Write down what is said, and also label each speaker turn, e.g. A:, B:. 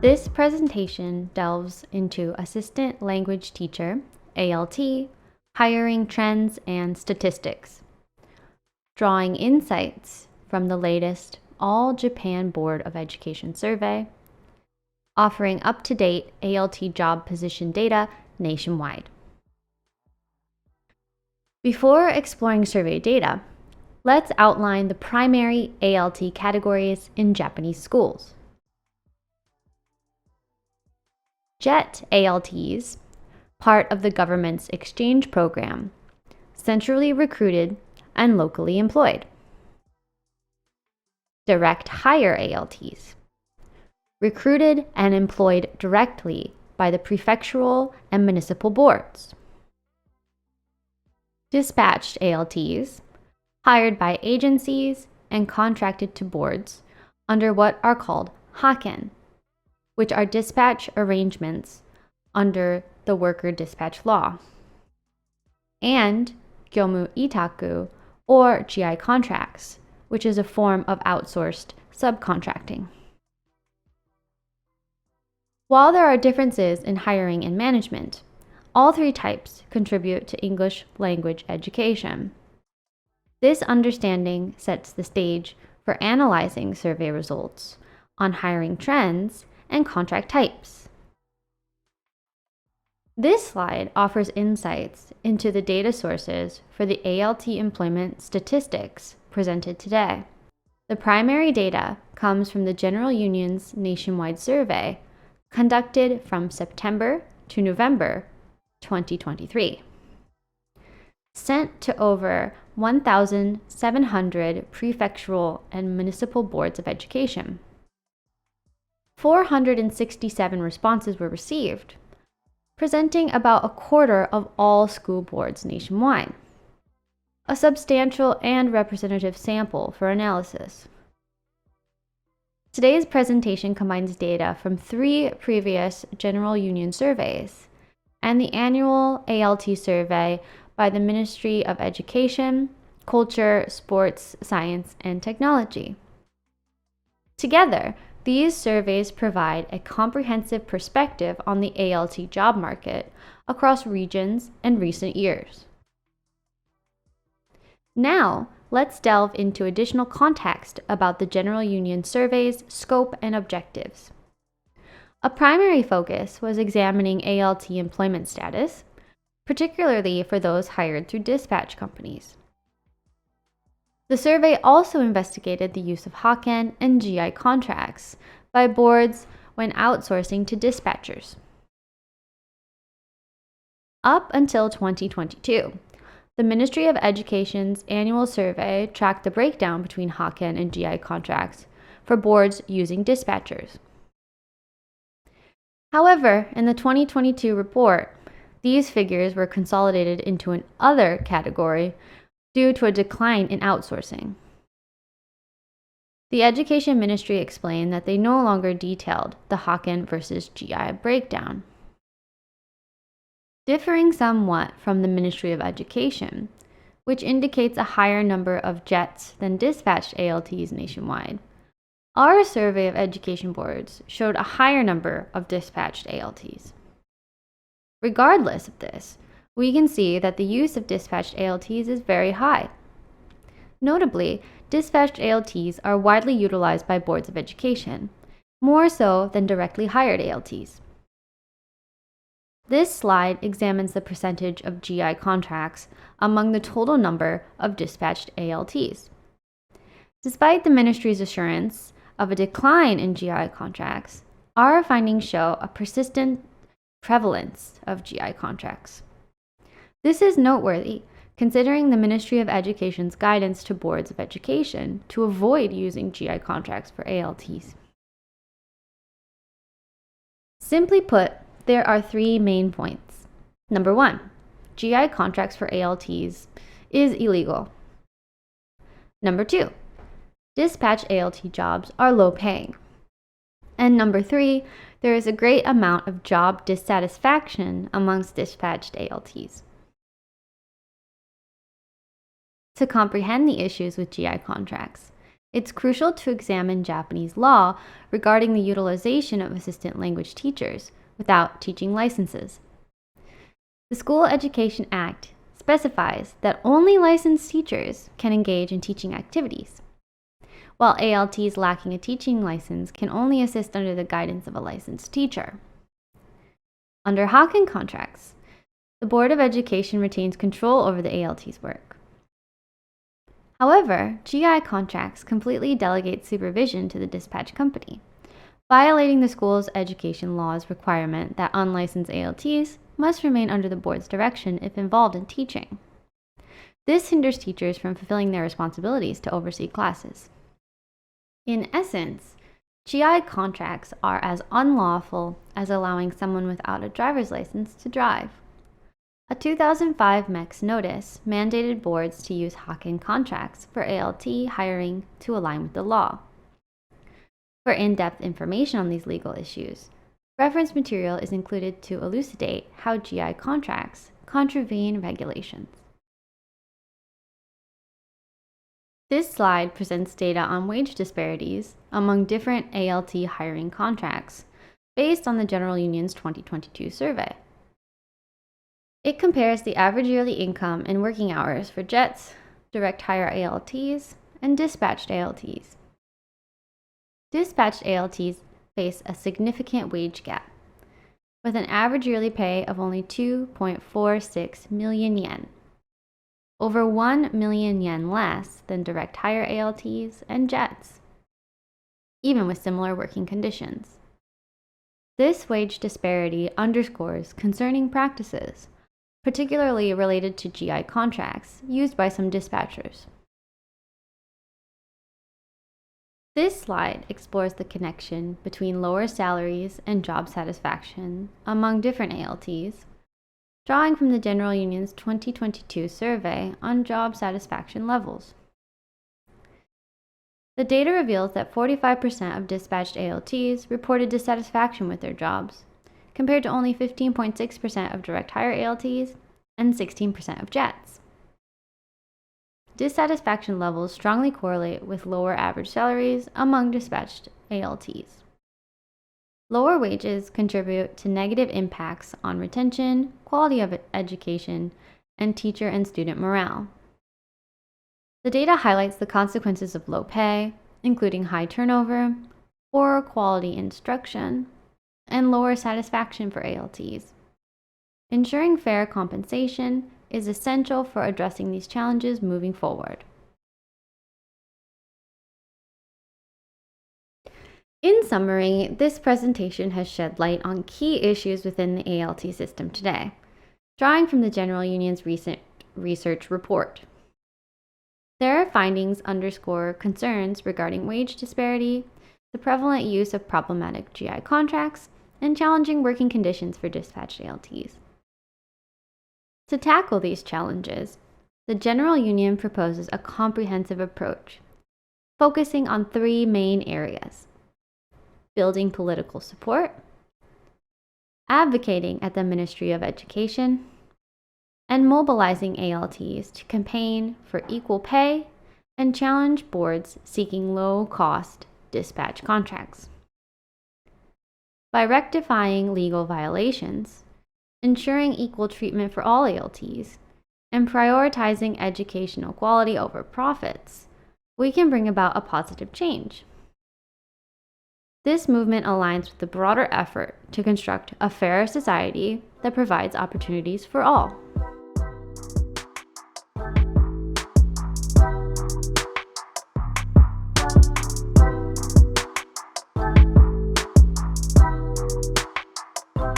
A: This presentation delves into assistant language teacher, ALT, hiring trends and statistics, drawing insights from the latest All Japan Board of Education survey, offering up-to-date ALT job position data nationwide. Before exploring survey data, let's outline the primary ALT categories in Japanese schools. JET ALTs, part of the government's exchange program, centrally recruited and locally employed. Direct hire ALTs, recruited and employed directly by the prefectural and municipal boards. Dispatched ALTs, hired by agencies and contracted to boards under what are called haken, which are dispatch arrangements under the worker dispatch law, and gyomu itaku, or GI contracts, which is a form of outsourced subcontracting. While there are differences in hiring and management, all three types contribute to English language education. This understanding sets the stage for analyzing survey results on hiring trends and contract types. This slide offers insights into the data sources for the ALT employment statistics presented today. The primary data comes from the General Union's nationwide survey conducted from September to November 2023, sent to over 1,700 prefectural and municipal boards of education. 467 responses were received, presenting about a quarter of all school boards nationwide, a substantial and representative sample for analysis. Today's presentation combines data from 3 previous General Union surveys and the annual ALT survey by the Ministry of Education, Culture, Sports, Science, and Technology. Together, these surveys provide a comprehensive perspective on the ALT job market across regions and recent years. Now, let's delve into additional context about the General Union survey's scope and objectives. A primary focus was examining ALT employment status, particularly for those hired through dispatch companies. The survey also investigated the use of haken and GI contracts by boards when outsourcing to dispatchers. Up until 2022, the Ministry of Education's annual survey tracked the breakdown between haken and GI contracts for boards using dispatchers. However, in the 2022 report, these figures were consolidated into an other category due to a decline in outsourcing. The Education Ministry explained that they no longer detailed the haken versus GI breakdown. Differing somewhat from the Ministry of Education, which indicates a higher number of JETs than dispatched ALTs nationwide, our survey of education boards showed a higher number of dispatched ALTs. Regardless of this, we can see that the use of dispatched ALTs is very high. Notably, dispatched ALTs are widely utilized by boards of education, more so than directly hired ALTs. This slide examines the percentage of GI contracts among the total number of dispatched ALTs. Despite the ministry's assurance of a decline in GI contracts, our findings show a persistent prevalence of GI contracts. This is noteworthy, considering the Ministry of Education's guidance to boards of education to avoid using GI contracts for ALTs. Simply put, there are 3 main points. Number 1, GI contracts for ALTs is illegal. Number 2, dispatch ALT jobs are low paying. And number 3, there is a great amount of job dissatisfaction amongst dispatched ALTs. To comprehend the issues with GI contracts, it's crucial to examine Japanese law regarding the utilization of assistant language teachers without teaching licenses. The School Education Act specifies that only licensed teachers can engage in teaching activities, while ALTs lacking a teaching license can only assist under the guidance of a licensed teacher. Under Hocken contracts, the Board of Education retains control over the ALT's work. However, GI contracts completely delegate supervision to the dispatch company, violating the school's education law's requirement that unlicensed ALTs must remain under the board's direction if involved in teaching. This hinders teachers from fulfilling their responsibilities to oversee classes. In essence, GI contracts are as unlawful as allowing someone without a driver's license to drive. A 2005 MEX notice mandated boards to use Hocken contracts for ALT hiring to align with the law. For in-depth information on these legal issues, reference material is included to elucidate how GI contracts contravene regulations. This slide presents data on wage disparities among different ALT hiring contracts based on the General Union's 2022 survey. It compares the average yearly income and working hours for JETs, direct hire ALTs, and dispatched ALTs. Dispatched ALTs face a significant wage gap, with an average yearly pay of only 2.46 million yen, over 1 million yen less than direct hire ALTs and JETs, even with similar working conditions. This wage disparity underscores concerning practices, particularly related to GI contracts used by some dispatchers. This slide explores the connection between lower salaries and job satisfaction among different ALTs, drawing from the General Union's 2022 survey on job satisfaction levels. The data reveals that 45% of dispatched ALTs reported dissatisfaction with their jobs, compared to only 15.6% of direct hire ALTs and 16% of JETs. Dissatisfaction levels strongly correlate with lower average salaries among dispatched ALTs. Lower wages contribute to negative impacts on retention, quality of education, and teacher and student morale. The data highlights the consequences of low pay, including high turnover, poor quality instruction, and lower satisfaction for ALTs. Ensuring fair compensation is essential for addressing these challenges moving forward. In summary, this presentation has shed light on key issues within the ALT system today, drawing from the General Union's recent research report. Their findings underscore concerns regarding wage disparity, the prevalent use of problematic GI contracts, and challenging working conditions for dispatched ALTs. To tackle these challenges, the General Union proposes a comprehensive approach, focusing on three main areas: building political support, advocating at the Ministry of Education, and mobilizing ALTs to campaign for equal pay and challenge boards seeking low-cost dispatch contracts. By rectifying legal violations, ensuring equal treatment for all ALTs, and prioritizing educational quality over profits, we can bring about a positive change. This movement aligns with the broader effort to construct a fairer society that provides opportunities for all.